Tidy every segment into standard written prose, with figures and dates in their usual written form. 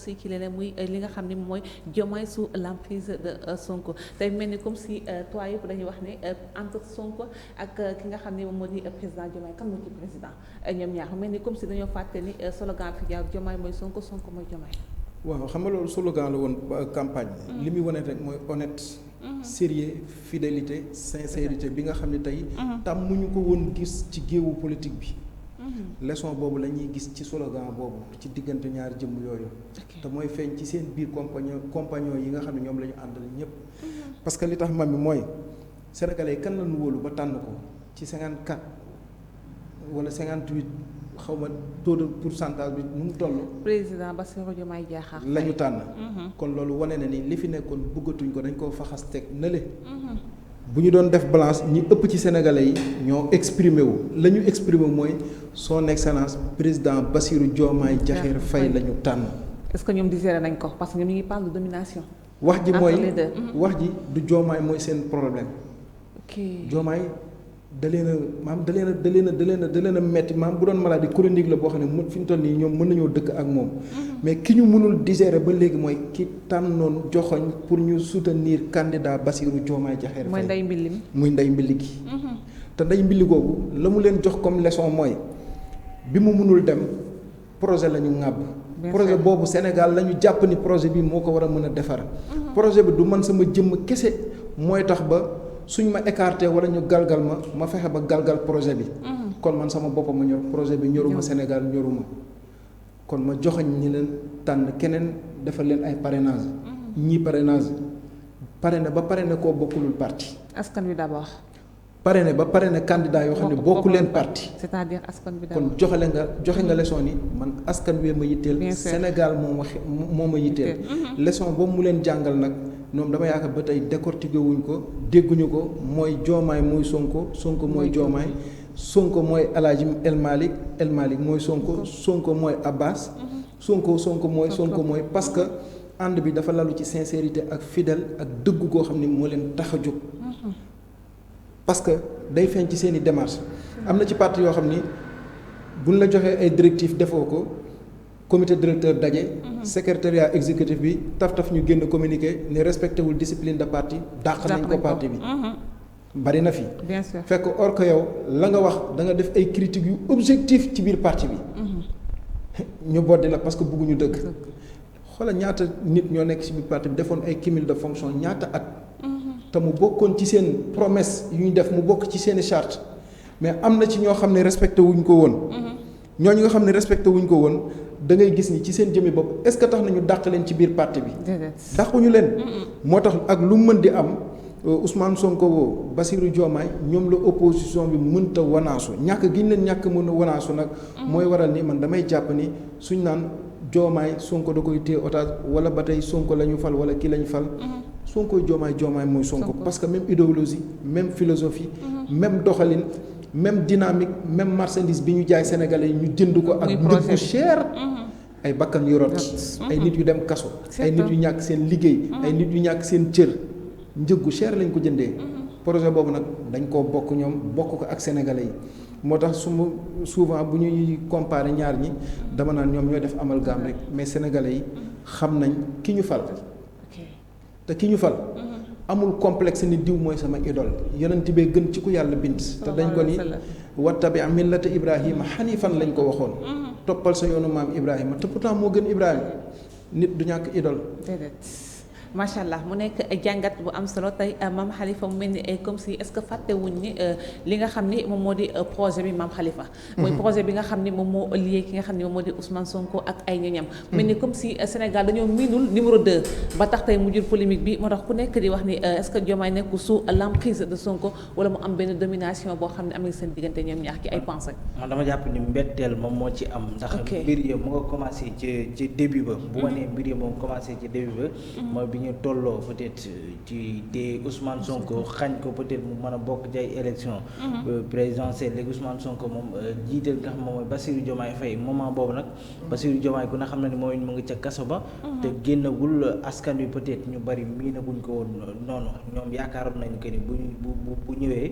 aussi ci leneen muy li nga xam ne mooy Diomaye sous l'emprise de Sonko tey mel ni comme si toi yëpp dañuy wax ne entre Sonko ak ki nga xam ne moom moo di président Diomaye kan moo ci président ñoom ñaar mel ni comme si dañoo fàtte ni slogan fi jaar Diomaye mooy Sonko Sonko mooy Diomaye. waaw xam nga loolu slogan la woon campagne li muy wane rek mooy honnête sérieux fidélité sincérité bi nga xam ne tey tàmmuñu ko woon gis ci géewu politique bi leçon boobu la ñuy gis ci slogan boobu ci diggante ñaari jëmm yooyu te mooy feeñ ci seen biir compagnon yi nga xam ne ñoom la ñu àndal ñëpp parce que li tax mam mi mooy sénégalais kan la ñu wóolu ba tànn ko ci 54 wala 58 xaw ma taux de pourcentage bi nu mu toll. président Bassirou Diomaye Diakhar Faye la ñu tànn. kon loolu wane na ni li fi nekkoon bëggatuñ ko dañ koo faxas teg nële. bu ñu doon def balance ñi ëpp ci sénégalais yi ñoo exprimé wu la ñu exprimé mooy son excellence président Bassirou Diomaye Diakhar Faye la ñu tànn. est-ce que ñoom digéré nañ ko parce que ñoom ñu ngi parle de domination. wax ji mooy wax ji du Diomaye mooy seen problème. ok Diomaye da leen a maam da leen a metti maam bu doon maladie chronique la boo xam ne mu fi ñu toll nii ñoom mën nañoo dëkk ak moom. mais ki ñu mënul digérer ba léegi mooy ki tànnoon joxoñ pour ñu soutenir candidat Bassirou Diomaye Diakhar Faye. mooy ndey mbilli mi muy ndey mbilli gi. te ndey mbilli googu la mu leen jox comme leçon mooy bi mu mënul dem projet la ñu ŋàbb. projet boobu Sénégal la ñu jàpp ni projet bi moo ko war a mën a defar. projet bi du man sama jëmm kese mooy tax ba. suñ ma écarté wala ñu galgal ma fexe ba galgal projet bi. kon man sama boppam ma ñor projet bi ñoruma Sénégal ñoruma kon ma joxañ ñi leen tànn keneen defal leen ay parrainage ñii parrainage parrainé ba parrainé koo bokkulul parti. askan wi d'abord. parrainé ba parrainé candidat yoo xam ne bokku leen parti. c'est-à-dire askan bi d'abord. kon joxe nga leçon ni man askan wi ma yitteel. Sénégal moo ma yitteel. leçon boobu mu leen jàngal nag. ñoom dama yaakaar ba tey décortiqué wuñ ko dégguñu ko mooy Diomaye mooy Sonko Sonko mooy Diomaye Sonko mooy El Hadji El Malick mooy Sonko mooy Abbas Sonko mooy parce que ànd bi dafa lalu ci sincérité ak fidèle ak dëggu goo xam ni moo leen tax a jóg parce que day feeñ ci seen i démarche am na ci parti yoo xam ni buñ la joxee ay directives defoo ko comité directeur daje. secrétariat exécutif bi taf ñu génn communiqué ne respecté wul discipline de parti. dàq nañ ko parti bi. bari na fi. bien sûr fekk or que yow la nga wax da nga def ay critiques yu objectif ci biir parti bi. ñu boddi la parce que bëgguñu dëgg. xoolal ñaata nit ñoo nekk ci biir parti bi defoon ay cumul de fonction ñaata at. te mu bokkoon ci seen promesse yu ñu def mu bokk ci seen i charte mais am na ci ñoo xam ne respecté wuñ ko woon. ñooñu nga xam ne respecté wuñ ko woon. da ngay gis ni ci seen jëmmi bopp est-ce que tax nañu dàq leen ci biir parti bi. dàquñu leen. moo tax ak lu mën di am Ousmane Sonko Bassirou Diomaye ñoom la opposition bi mënta wanaasu ñàkk gi ñu leen ñàkk mën a wanaasu nag. mooy waral ni man damay jàpp ni suñ naan Diomaye Sonko da koy téye otage wala ba tey Sonko la ñu fal wala kii la ñu fal. Sonko Diomaye mooy Sonko parce que même idéologie même philosophie. même doxalin. même dynamique même marchandise bi ñu jaay sénégalais yi ñu jënd ko ak njëg bu cher ay bakkan yu rot ay nit yu dem kaso ay nit yu ñàkk seen liggéey ay nit yu ñàkk seen cër njëg gu cher lañ ko jëndee projet boobu nag dañ koo bokk ñoom bokk ko ak sénégalais yi moo tax souvent bu ñuy comparer ñaar ñi dama naan ñoom ñooy def amalgame rek mais sénégalais yi xam nañ ki ñu fal te ki ñu fal amul complexe ni diw mooy sama idole yonent bee gën ci ku yàlla bind te dañ ko ni wattabi millata Ibrahima xanifan lañ ko waxoon toppal sa yoonu maam Ibrahima te pourtant moo gën Ibrahima nit du ñàkk idole macha allah mu nekk jàngat bu am solo tey maam Khalifa mu mel ni comme si est-ce que fàttewuñ ni li nga xam ni moom moo di projet bi maam Khalifa. mooy projet bi nga xam ni moom moo lié ki nga xam ni moom moo di Ousmane Sonko ak ay ñoñam. mel ni comme si Sénégal dañoo miinul numéro 2 ba tax tey mu jur polémique bi moo tax ku nekk di wax ni est-ce que Diomaye nekku sous l'emprise de Sonko wala mu am benn domination boo xam ne am na seen diggante ñoom ñaar ki ay pensées. man dama jàpp ni mbetteel moom moo ci am. ndax mbir yi mu nga commencé ci début ba. bu ma nee mbir yi moom commencé ci début ba. mooy bi ñu tolloo peut-être ci te Ousmane Sonko xañ ko peut-être mu mën a bokk ci ay élection présidentielle léegi Ousmane Sonko moom jiital nga xam moom mooy Bassirou Diomaye Faye moment boobu nag Bassirou Diomaye ku ne xam na ni mooy mu ngi ca kaso ba te génnagul askan wi peut-être ñu bari miinaguñ ko woon noonu ñoom yaakaaroon nañu que ni bu ñëwee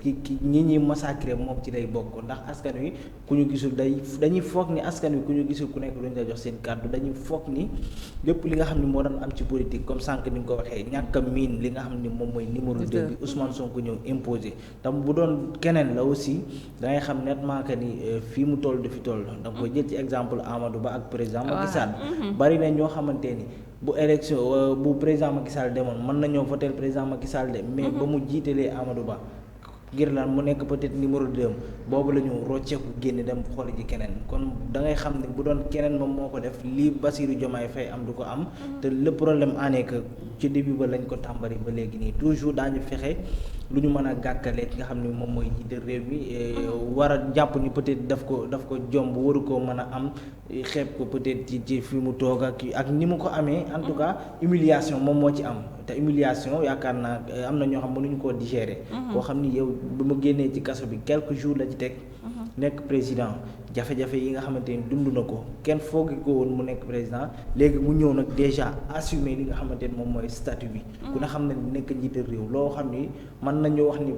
ki ñi massacré moom ci lay bokk ndax askan wi ku ñu gisul dañuy foog ni askan wi ku ñu gisul ku nekk luñ la jox seen kàddu dañuy foog ni lépp li nga xam ne moo doon am ci politique comme sànq ni nga ko waxee ñàkk a miin li nga xam ne moom mooy numéro 2 bi Ousmane Sonko ñëw imposé tam bu doon keneen la aussi da ngay xam nettement que ni fii mu toll du fi toll da nga koy jël ci exemple Amadou Ba ak président Macky Sall bari na ñoo xamante ni bu élection bu président Macky Sall demoon mën nañoo voter président Macky Sall de mais ba mu jiitalee Amadou Ba ngir lan mu nekk peut-être numéro 2 boobu la ñu rocceeku génn dem xool ji keneen kon da ngay xam ne bu doon keneen moom moo ko def lii Bassirou Diomaye Faye am du ko am te le problème en est que ci début ba lañ ko tàmbali ba léegi nii toujours daañu fexe lu ñu mën a gàkkale nga xam ne moom mooy jiite réew mi war a jàpp ni peut-être daf ko jomb waru koo mën a am xeeb ko peut-être ci fi mu toog ak ni mu ko amee en tout cas humiliation moom moo ci am te humiliation yaakaar naa am na ñoo xam mënuñu koo digérer koo xam ni yow bu mu génnee ci kaso bi quelques jours la ci teg nekk président jafe-jafe yi nga xamante ni dund na ko kenn foogi ko woon mu nekk président léegi mu ñëw nag déjà assumer li nga xamante ni moom mooy statut bi ku ne xam ne nekk njiital réew loo xam ni mën nañoo wax ni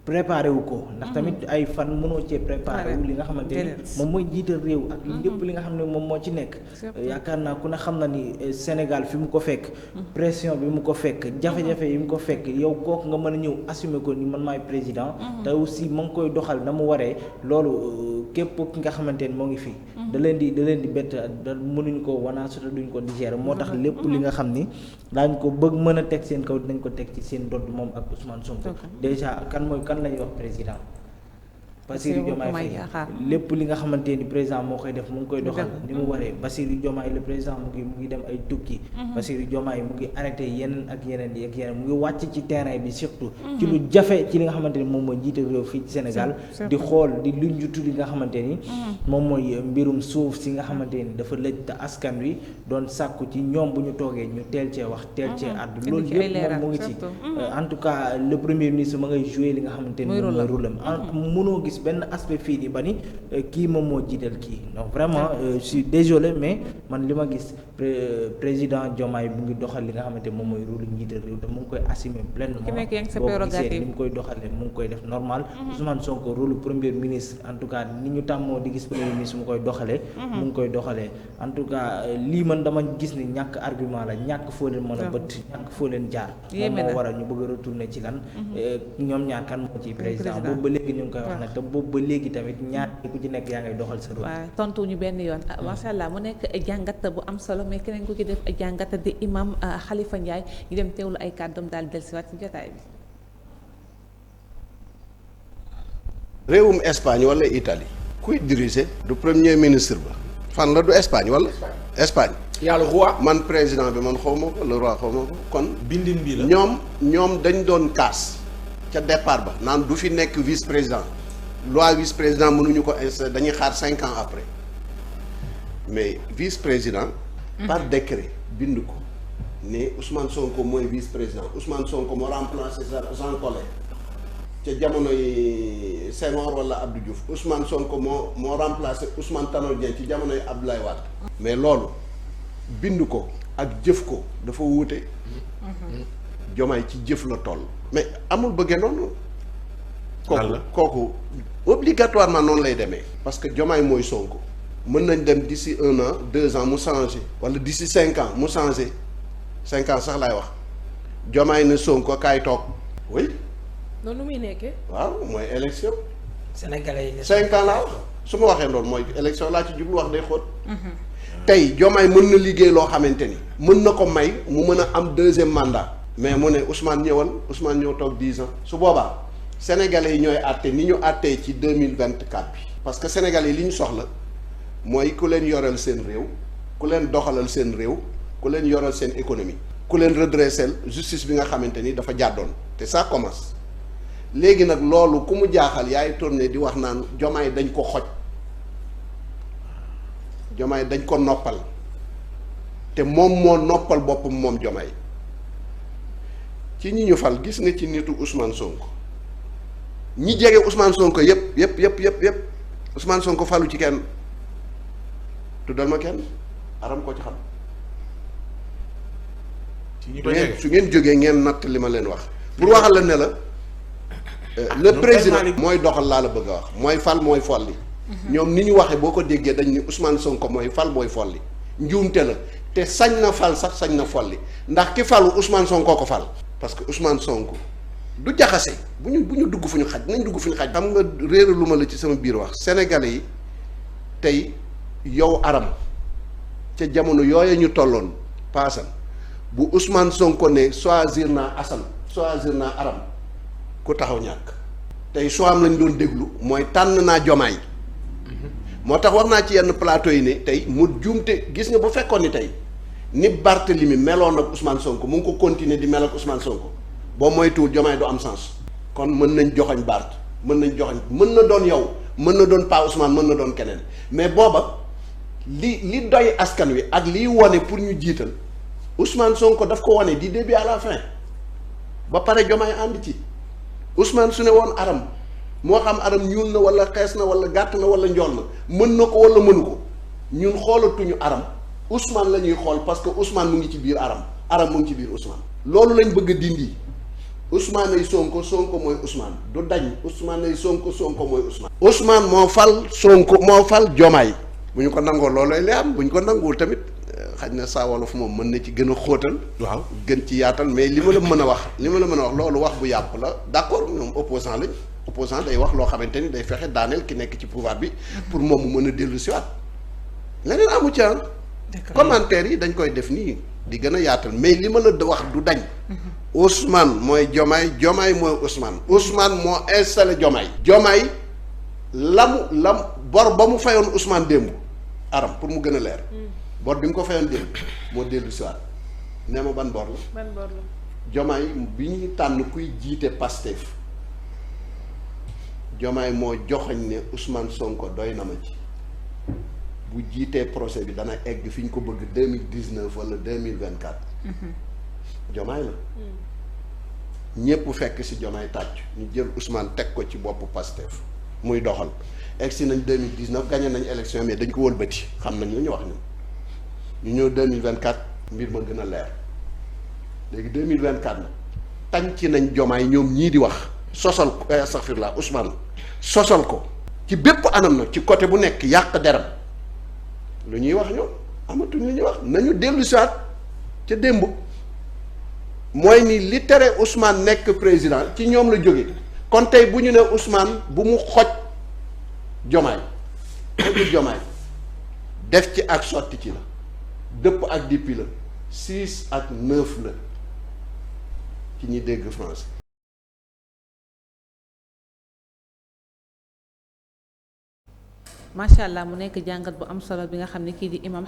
préparé wu ko ndax tamit ay fan mënoo cee préparé wu li nga xamante ni moom mooy jiital réew ak lépp li nga xam ne moom moo ci nekk yaakaar naa ku ne xam na ni Sénégal fi mu ko fekk pression bi mu ko fekk jafe-jafe yi mu ko fekk yow kooku nga mën a ñëw assumer ko ni man maay président te aussi mu ngi koy doxal na mu waree loolu képp ki nga xamante ni moo ngi fii da leen di bett da mënuñu ko wanaasu te duñ ko digérer moo tax lépp li nga xam ni daañ ko bëgg mën a teg seen kaw dinañ ko teg ci seen dodd moom ak Ousmane Sonko déjà kan la ñuy wax président Bassirou Diomaye Faye lépp li nga xamante ni président moo koy def mu ngi koy doxal ni mu waree Bassirou Diomaye le président mu ngi dem ay tukki Bassirou Diomaye mu ngi arrêté yeneen ak yeneen mu ngi wàcc ci terrain bi surtout ci lu jafe ci li nga xamante ni moom mooy jiite réew fii ci Sénégal di xool di lu njutu li nga xamante ni moom mooy mbirum suuf si nga xamante ni dafa lëj te askan wi doon sàkku ci ñoom bu ñu toogee ñu teel cee wax teel cee àddu loolu yëpp moom mu ngi ci en tout cas le premier ministre ma ngay jouer li nga xamante ni moom mooy rôle am mënoo gis benn aspect fii nii ba ni kii moom moo jiital kii donc vraiment je suis désolé mais man li ma gis président Diomaye mu ngi doxal li nga xamante moom mooy rôle njiital réew te mu ngi koy assumer pleinement boo gisee ni mu koy doxalee mu ngi koy def normal Ousmane Sonko rôle premier ministre en tout cas ni ñu tàmmoo di gis premier ministre mu koy doxalee mu ngi koy doxalee en tout cas lii man dama gis ni ñàkk argument la ñàkk foo leen mën a bët ñàkk foo leen jaar moom moo waral ñu bëgg a retourner ci lan ñoom ñaar kan moo ci président boobu ba léegi ñu ngi koy wax nag te boobu ba léegi tamit ñaar ku ci nekk yaa ngay doxal sa rôle. waaw tontu ñu benn yoon macha allah mu nekk jàngat bu am solo mais keneen ku ci def jàngat di imam Khalifa Ndiaye ñu dem teewlu ay kàddoom daal di dellusiwaat ci jotaay bi. réewum Espagne wala Italie kuy diriger du premier ministre ba fan la du Espagne wala Espagne. yàlla roi man président bi man xaw ma ko le roi xaw ma ko kon. bindin bi la ñoom dañ doon kaas ca départ ba naan du fi nekk vice président. loi vice président mënuñu ko installer dañuy xaar 5 ans après mais vice président. par décret bind ko ne Ousmane Sonko mooy vice président Ousmane Sonko moo remplacé Jean Collin ca jamonoy Senghor wala Abdou Diouf Ousmane Sonko moo remplacé Ousmane Tanor Dieng ci jamonoy Abdoulaye Wade. mais loolu bind ko ak jëf ko dafa wuute. Diomaye ci jëf la toll. mais amul bëggee noonu. kooku obligatoirement noonu lay demee parce que Diomaye mooy Sonko mën nañ dem d'ici 1 an 2 ans mu changé wala d'ici 5 ans mu changé 5 ans sax laay wax Diomaye ne Sonko kaay toog oui. loolu muy nekkee. waaw mooy élection. Sénégalais yi 5 ans laa wax su ma waxee loolu mooy élection laa ci jublu wax day xóot. tey Diomaye mën na liggéey loo xamante ni mën na ko may mu mën a am 2e mandat mais mu ne Ousmane ñëw toog 10 ans su boobaa. Sénégalais yi ñooy àtte ni ñu àttee ci 2024 bi parce que Sénégalais yi li ñu soxla mooy ku leen yoral seen réew ku leen doxalal seen réew ku leen yoral seen économie ku leen redresser justice bi nga xamante ni dafa jàddoon te ça commence léegi nag loolu ku mu jaaxal yaay tourné di wax naan Diomaye dañ ko xoj Diomaye dañ ko noppal te moom moo noppal boppam moom Diomaye ci ñi ñu fal gis nga ci nitu Ousmane Sonko ñi jege Ousmane Sonko yëpp Ousmane Sonko falu ci kenn tuddal ma kenn aram ko ci xam. su ngeen jógee ngeen natt li ma leen wax pour waxal la ne la le président mooy doxal laa la bëgg a wax mooy fal mooy folli ñoom ni ñu waxee boo ko déggee dañ ni Ousmane Sonko mooy fal mooy folli njuumte la te sañ na fal sax sañ na folli ndax ki falu Ousmane Sonko ko fal parce que Ousmane Sonko du jaxase bu ñu dugg fu ñu xaj nañ dugg fu ñu xaj. xam nga réera lu ma la ci sama biir wax sénégalais yi tey yow aram ca jamono yooya ñu tolloon paasan bu Ousmane Sonko ne choisir naa Assane choisir naa aram ku taxaw ñàkk tey soo am lañ doon déglu mooy tànn naa jomaay moo tax wax naa ci yenn plateau yi ne tey mu juumte gis nga bu fekkoon ni tey ni Barthélemy meloon ak Ousmane Sonko mu ngi ko continuer di mel ak Ousmane Sonko boo moytuwul jomaay du am sens kon mën nañ joxoñ Barth mën nañ joxoñ mën na doon yow mën na doon Pa Ousmane mën na doon keneen mais booba li doy askan wi ak liy wone pour ñu jiital Ousmane Sonko daf ko wane du début à la fin ba pare jomaay ànd ci Ousmane su ne woon aram moo xam aram ñuul na wala xees na wala gàtt na wala njool na mën na ko wala mënu ko ñun xoolatuñu aram Ousmane la ñuy xool parce que Ousmane mu ngi ci biir aram mu ngi ci biir Ousmane. loolu lañ bëgg a dindi Ousmane ay Sonko Sonko mooy Ousmane du dañ Ousmane ay Sonko Sonko mooy Ousmane. Ousmane moo fal Sonko moo fal jomaay bu ñu ko nangoo loolooy li am bu ñu ko nanguwul tamit. xaj na saa wolof moom mën na ci gën a xóotal. waaw gën ci yaatal mais li ma la mën a wax loolu wax bu yàpp la d'accord ñoom opposant lañ opposant day wax loo xamante ni day fexe daaneel ki nekk ci pouvoir bi. pour moom mu mën a dellu siwaat leneen amu ci commentaire yi dañ koy def nii di gën a yaatal mais li ma la wax du dañ. Ousmane mooy Jomaay mooy Ousmane moo installé Jomaay lam bor ba mu fayoon Ousmane démb aram pour mu gën a leer. bor bi nga ko fayoon démb moo dellu siwaat nee ma ban bor la. Jomaay bi ñuy tànn kuy jiite Pastef Jomaay moo joxoñ ne Ousmane Sonko doy na ma ci bu jiitee procès bi dana egg fi ñu ko bëgg 2019 wala 2024. Jomaay la. ñépp fekk ci Jomaay tàcc ñu jël Ousmane teg ko ci boppu Pastef muy doxal egg si nañ 2019 gagné nañ élection mais dañ ko wëlbati xam nañ lu ñu wax ñun. ñu ñëw 2024 mbir ma gën a leer léegi 2024 na tañ ci nañ jomaay ñoom ñii di wax sosal ko astaghfirullah Ousmane sosal ko ci bépp anam na ci côté bu nekk yàq deram lu ñuy wax ñoom amatuñ lu ñuy wax nañu dellu siwaat ca démb mooy ni li tere Ousmane nekk président ci ñoom la jóge kon tey bu ñu ne Ousmane bu mu xoj jomaay xojul jomaay def ci ak sotti ci la dëpp ak dippi la 6 ak 9 la ci ñi dégg français. macha allah mu nekk jàngat bu am solo bi nga xam ne kii di imam